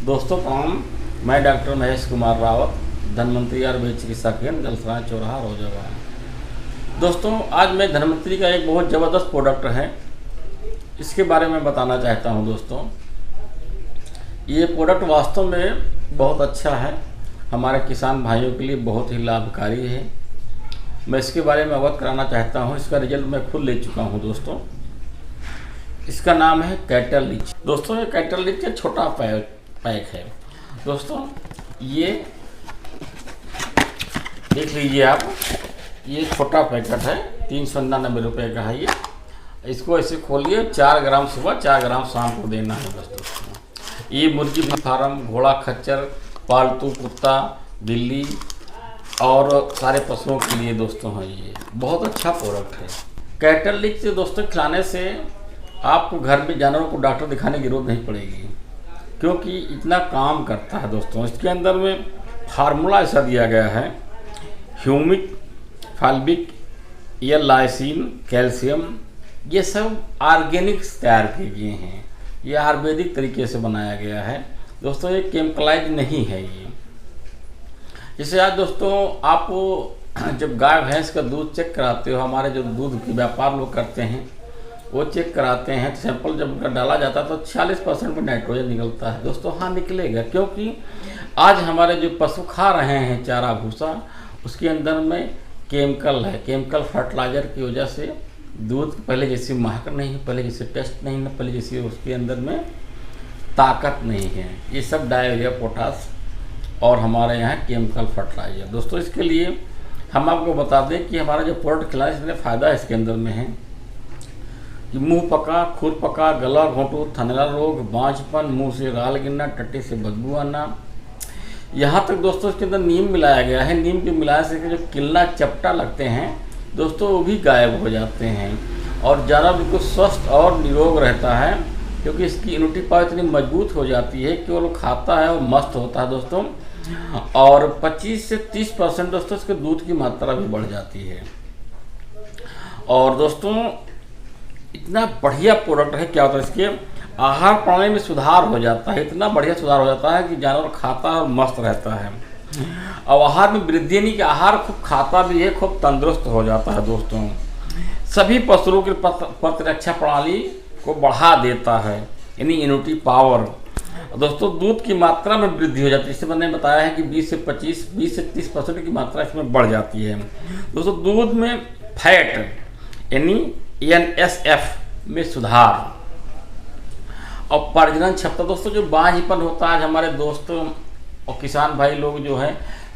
दोस्तों प्रणाम। मैं डॉक्टर महेश कुमार रावत, धन्वंतरी आयुर्वेद चिकित्सा केंद्र जलसराय चौराहा रोजाबाद। दोस्तों आज मैं धन्वंतरी का एक बहुत ज़बरदस्त प्रोडक्ट है, इसके बारे में बताना चाहता हूं। दोस्तों ये प्रोडक्ट वास्तव में बहुत अच्छा है, हमारे किसान भाइयों के लिए बहुत ही लाभकारी है। मैं इसके बारे में अवगत कराना चाहता हूं। इसका रिजल्ट मैं खुद ले चुका हूं। दोस्तों इसका नाम है कैटल रिच। दोस्तों ये कैटल रिच का छोटा पैक है। दोस्तों ये देख लीजिए आप, ये छोटा पैकेट है, 399 रुपये का है ये। इसको ऐसे खोलिए, 4 ग्राम सुबह 4 ग्राम शाम को देना है। बस दोस्तों ये मुर्गी फार्म, घोड़ा खच्चर, पालतू कुत्ता, बिल्ली और सारे पशुओं के लिए दोस्तों है। ये बहुत अच्छा प्रोडक्ट है। कैटल रिच से दोस्तों खिलाने से आपको घर में जानवरों को डॉक्टर दिखाने की जरूरत नहीं पड़ेगी, क्योंकि इतना काम करता है। दोस्तों इसके अंदर में फार्मूला ऐसा दिया गया है, ह्यूमिक, फाल्बिक, या लाइसिन, कैल्शियम, ये सब ऑर्गेनिक तैयार किए गए हैं। ये आयुर्वेदिक तरीके से बनाया गया है। दोस्तों ये केमिकलाइज नहीं है। ये जैसे आज दोस्तों आप जब गाय भैंस का दूध चेक कराते हो, हमारे जो दूध के व्यापार लोग करते हैं वो चेक कराते हैं, तो सैंपल जब उनका डाला जाता है तो 40% में नाइट्रोजन निकलता है। दोस्तों हाँ निकलेगा, क्योंकि आज हमारे जो पशु खा रहे हैं चारा भूसा, उसके अंदर में केमिकल है। केमिकल फर्टिलाइजर की वजह से दूध पहले जैसी महक नहीं है, पहले जैसे टेस्ट नहीं है, पहले जैसी उसके अंदर में ताकत नहीं है। ये सब डायरिया, पोटास और हमारे यहाँ केमिकल फर्टिलाइजर। दोस्तों इसके लिए हम आपको बता दें कि हमारा जो प्रोडक्ट खिलाए इसमें फ़ायदा इसके अंदर में है कि मुंह पका, खुर पका, गला घोंटू, थनैला रोग, बांझपन, मुंह से राल गिरना, टट्टी से बदबू आना, यहाँ तक दोस्तों इसके अंदर नीम मिलाया गया है। नीम के मिलाने से जो किल्ला चपटा लगते हैं दोस्तों वो भी गायब हो जाते हैं और जानवर बिल्कुल स्वस्थ और निरोग रहता है, क्योंकि इसकी इम्यूनिटी पावर इतनी मजबूत हो जाती है कि वो लोग खाता है वो मस्त होता है दोस्तों। और 25 से 30% दोस्तों इसके दूध की मात्रा भी बढ़ जाती है। और दोस्तों इतना बढ़िया प्रोडक्ट है, क्या होता है इसके आहार प्रणाली में सुधार हो जाता है। इतना बढ़िया सुधार हो जाता है कि जानवर खाता है और मस्त रहता है। और आहार में वृद्धि नहीं कि आहार खूब खाता भी है, खूब तंदुरुस्त हो जाता है। दोस्तों सभी पशुओं की प्रतिरक्षा प्रणाली को बढ़ा देता है, यानी इम्यूनिटी पावर। दोस्तों दूध की मात्रा में वृद्धि हो जाती है। जैसे मैंने बताया है कि 20 से 30% की मात्रा इसमें बढ़ जाती है। दोस्तों दूध में फैट यानी NSF में सुधार और प्रजनन क्षमता। दोस्तों जो बांझपन होता है, हमारे दोस्तों और किसान भाई लोग जो है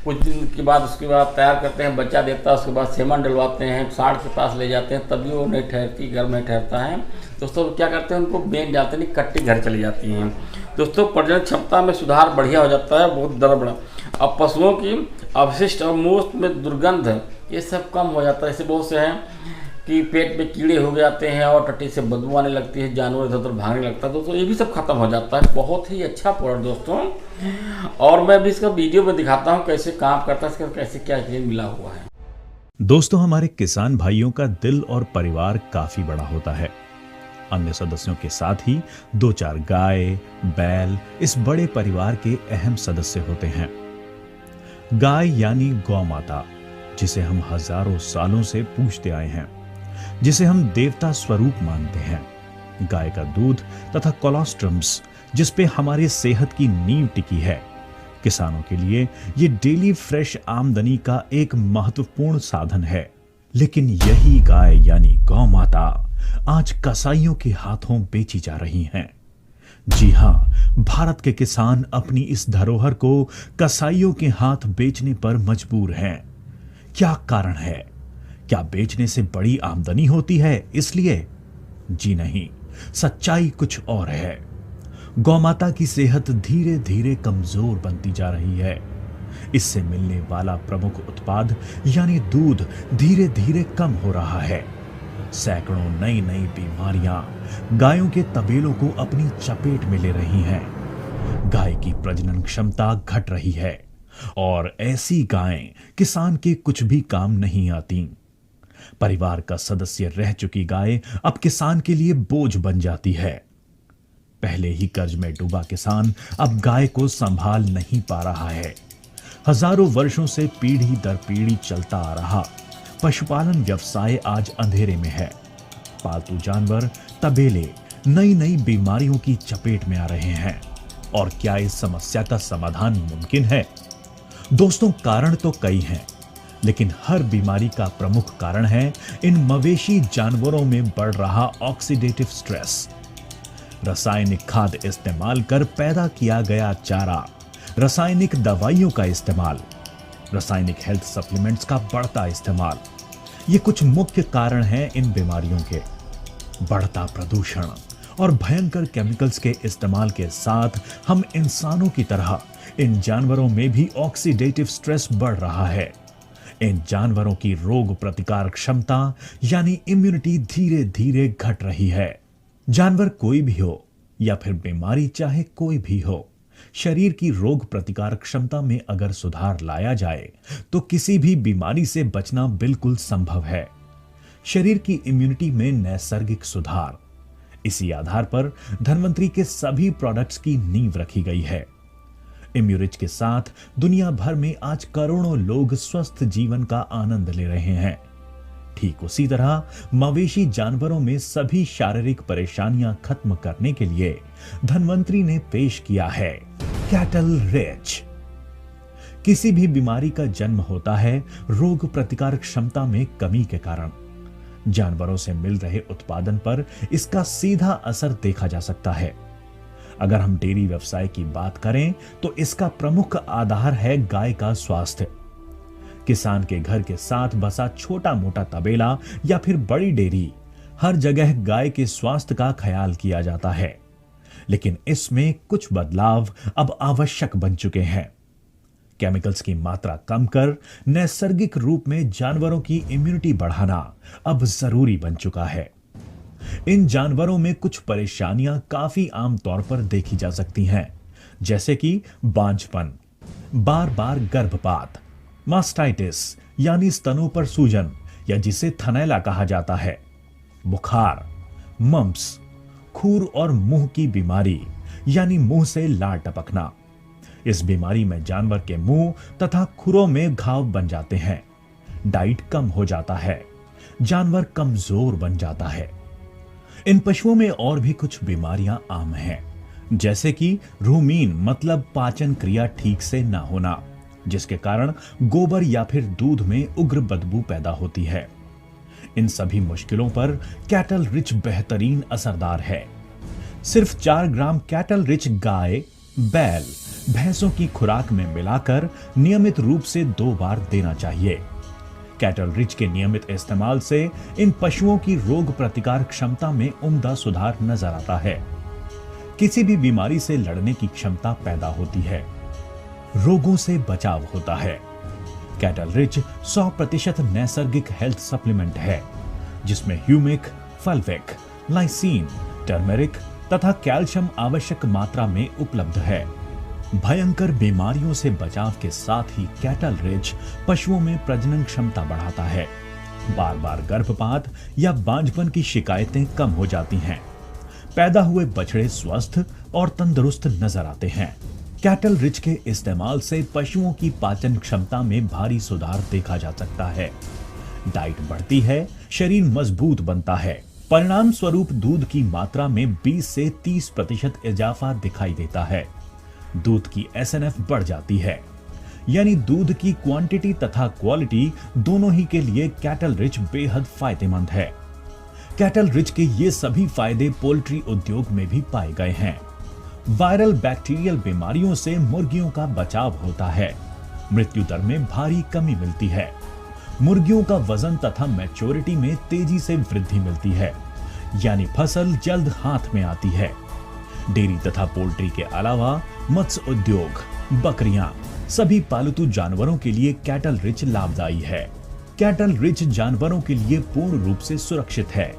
कुछ दिन के बाद उसके बाद तैयार करते हैं, बच्चा देता है, उसके बाद सेमन डलवाते हैं, साढ़ के पास ले जाते हैं, तभी वो नहीं ठहरती, घर में ठहरता है। दोस्तों क्या करते हैं, उनको बेच जाते हैं, कट्टी घर चली जाती हैं। दोस्तों प्रजनन क्षमता में सुधार बढ़िया हो जाता है, बहुत दर बढ़ा। अब पशुओं की अवशिष्ट और मुंह में दुर्गंध ये सब कम हो जाता है। ऐसे बहुत से हैं कि पेट में कीड़े हो जाते हैं और टट्टी से बदबू आने लगती है, जानवर इधर उधर भागने लगता है। दोस्तों ये भी सब खत्म हो जाता है। बहुत ही अच्छा प्रोडक्ट दोस्तों, और मैं भी इसका वीडियो में दिखाता हूँ कैसे काम करता है, इसका कैसे क्या चीज मिला हुआ है। दोस्तों हमारे किसान भाइयों का दिल और परिवार काफी बड़ा होता है। अन्य सदस्यों के साथ ही 2-4 गाय, बैल इस बड़े परिवार के अहम सदस्य होते हैं। गाय यानी गौ माता, जिसे हम हजारों सालों से पूजते आए हैं, जिसे हम देवता स्वरूप मानते हैं। गाय का दूध तथा कोलोस्ट्रम्स, जिस पे हमारी सेहत की नींव टिकी है, किसानों के लिए ये डेली फ्रेश आमदनी का एक महत्वपूर्ण साधन है। लेकिन यही गाय यानी गौ माता आज कसाईयों के हाथों बेची जा रही हैं। जी हां, भारत के किसान अपनी इस धरोहर को कसाईयों के हाथ बेचने पर मजबूर हैं। क्या कारण है? क्या बेचने से बड़ी आमदनी होती है इसलिए? जी नहीं, सच्चाई कुछ और है। गौमाता की सेहत धीरे धीरे कमजोर बनती जा रही है। इससे मिलने वाला प्रमुख उत्पाद यानी दूध धीरे धीरे कम हो रहा है। सैकड़ों नई नई बीमारियां गायों के तबेलों को अपनी चपेट में ले रही हैं। गाय की प्रजनन क्षमता घट रही है और ऐसी गायें किसान के कुछ भी काम नहीं आती। परिवार का सदस्य रह चुकी गाय अब किसान के लिए बोझ बन जाती है। पहले ही कर्ज में डूबा किसान अब गाय को संभाल नहीं पा रहा है। हजारों वर्षों से पीढ़ी दर पीढ़ी चलता आ रहा पशुपालन व्यवसाय आज अंधेरे में है। पालतू जानवर, तबेले नई नई बीमारियों की चपेट में आ रहे हैं। और क्या इस समस्या का समाधान मुमकिन है? दोस्तों, कारण तो कई हैं, लेकिन हर बीमारी का प्रमुख कारण है इन मवेशी जानवरों में बढ़ रहा ऑक्सीडेटिव स्ट्रेस। रासायनिक खाद इस्तेमाल कर पैदा किया गया चारा, रासायनिक दवाइयों का इस्तेमाल, रासायनिक हेल्थ सप्लीमेंट्स का बढ़ता इस्तेमाल, ये कुछ मुख्य कारण हैं इन बीमारियों के। बढ़ता प्रदूषण और भयंकर केमिकल्स के इस्तेमाल के साथ हम इंसानों की तरह इन जानवरों में भी ऑक्सीडेटिव स्ट्रेस बढ़ रहा है। इन जानवरों की रोग प्रतिकारक क्षमता यानी इम्यूनिटी धीरे धीरे घट रही है। जानवर कोई भी हो या फिर बीमारी चाहे कोई भी हो, शरीर की रोग प्रतिकारक क्षमता में अगर सुधार लाया जाए तो किसी भी बीमारी से बचना बिल्कुल संभव है। शरीर की इम्यूनिटी में नैसर्गिक सुधार, इसी आधार पर धन्वंतरी के सभी प्रोडक्ट्स की नींव रखी गई है। इम्यूरिच के साथ दुनिया भर में आज करोड़ों लोग स्वस्थ जीवन का आनंद ले रहे हैं। ठीक उसी तरह मवेशी जानवरों में सभी शारीरिक परेशानियां खत्म करने के लिए धन्वंतरी ने पेश किया है कैटल रिच। किसी भी बीमारी का जन्म होता है रोग प्रतिकारक क्षमता में कमी के कारण। जानवरों से मिल रहे उत्पादन पर इसका सीधा असर देखा जा सकता है। अगर हम डेयरी व्यवसाय की बात करें तो इसका प्रमुख आधार है गाय का स्वास्थ्य। किसान के घर के साथ बसा छोटा मोटा तबेला या फिर बड़ी डेयरी, हर जगह गाय के स्वास्थ्य का ख्याल किया जाता है। लेकिन इसमें कुछ बदलाव अब आवश्यक बन चुके हैं। केमिकल्स की मात्रा कम कर नैसर्गिक रूप में जानवरों की इम्यूनिटी बढ़ाना अब जरूरी बन चुका है। इन जानवरों में कुछ परेशानियां काफी आम तौर पर देखी जा सकती हैं, जैसे कि बांझपन, बार बार गर्भपात, मास्टाइटिस यानी स्तनों पर सूजन या जिसे थनैला कहा जाता है, बुखार, मम्प्स, खूर और मुंह की बीमारी यानी मुंह से लार टपकना। इस बीमारी में जानवर के मुंह तथा खुरों में घाव बन जाते हैं, डाइट कम हो जाता है, जानवर कमजोर बन जाता है। इन पशुओं में और भी कुछ बीमारियां आम हैं, जैसे कि रूमीन मतलब पाचन क्रिया ठीक से ना होना, जिसके कारण गोबर या फिर दूध में उग्र बदबू पैदा होती है। इन सभी मुश्किलों पर कैटल रिच बेहतरीन असरदार है। सिर्फ 4 ग्राम कैटल रिच गाय, बैल, भैंसों की खुराक में मिलाकर नियमित रूप से 2 बार देना चाहिए। कैटल रिच के नियमित इस्तेमाल से इन पशुओं की रोग प्रतिकार क्षमता में उम्दा सुधार नजर आता है। किसी भी बीमारी से लड़ने की क्षमता पैदा होती है, रोगों से बचाव होता है। कैटल रिच 100% नैसर्गिक हेल्थ सप्लीमेंट है, जिसमें ह्यूमिक, फल्विक, लाइसीन, टर्मेरिक तथा कैल्शियम आवश्यक मात्रा में उपलब्ध है। भयंकर बीमारियों से बचाव के साथ ही कैटल रिच पशुओं में प्रजनन क्षमता बढ़ाता है। बार बार गर्भपात या बांझपन की शिकायतें कम हो जाती हैं। पैदा हुए बछड़े स्वस्थ और तंदुरुस्त नजर आते हैं। कैटल रिच के इस्तेमाल से पशुओं की पाचन क्षमता में भारी सुधार देखा जा सकता है। डाइट बढ़ती है, शरीर मजबूत बनता है। परिणाम स्वरूप दूध की मात्रा में 20 से 30% इजाफा दिखाई देता है। दूध की एसएनएफ बढ़ जाती है, यानी दूध की क्वांटिटी तथा क्वालिटी दोनों ही के लिए कैटल रिच बेहद फायदेमंद है। कैटल रिच के ये सभी फायदे पोल्ट्री उद्योग में भी पाए गए हैं। वायरल बैक्टीरियल बीमारियों से मुर्गियों का बचाव होता है। मृत्यु दर में भारी कमी मिलती है। मुर्गियों का वजन तथा मैच्योरिटी में तेजी से वृद्धि मिलती है, यानी फसल जल्द हाथ में आती है। डेयरी तथा पोल्ट्री के अलावा मत्स्य उद्योग, बकरियां, सभी पालतू जानवरों के लिए कैटल रिच लाभदायी है। कैटल रिच जानवरों के लिए पूर्ण रूप से सुरक्षित है।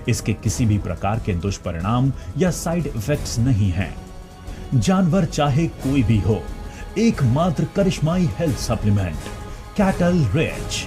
इसके किसी भी प्रकार के दुष्परिणाम या साइड इफेक्ट्स नहीं हैं। जानवर चाहे कोई भी हो, एकमात्र करिश्माई हेल्थ सप्लीमेंट कैटल रिच।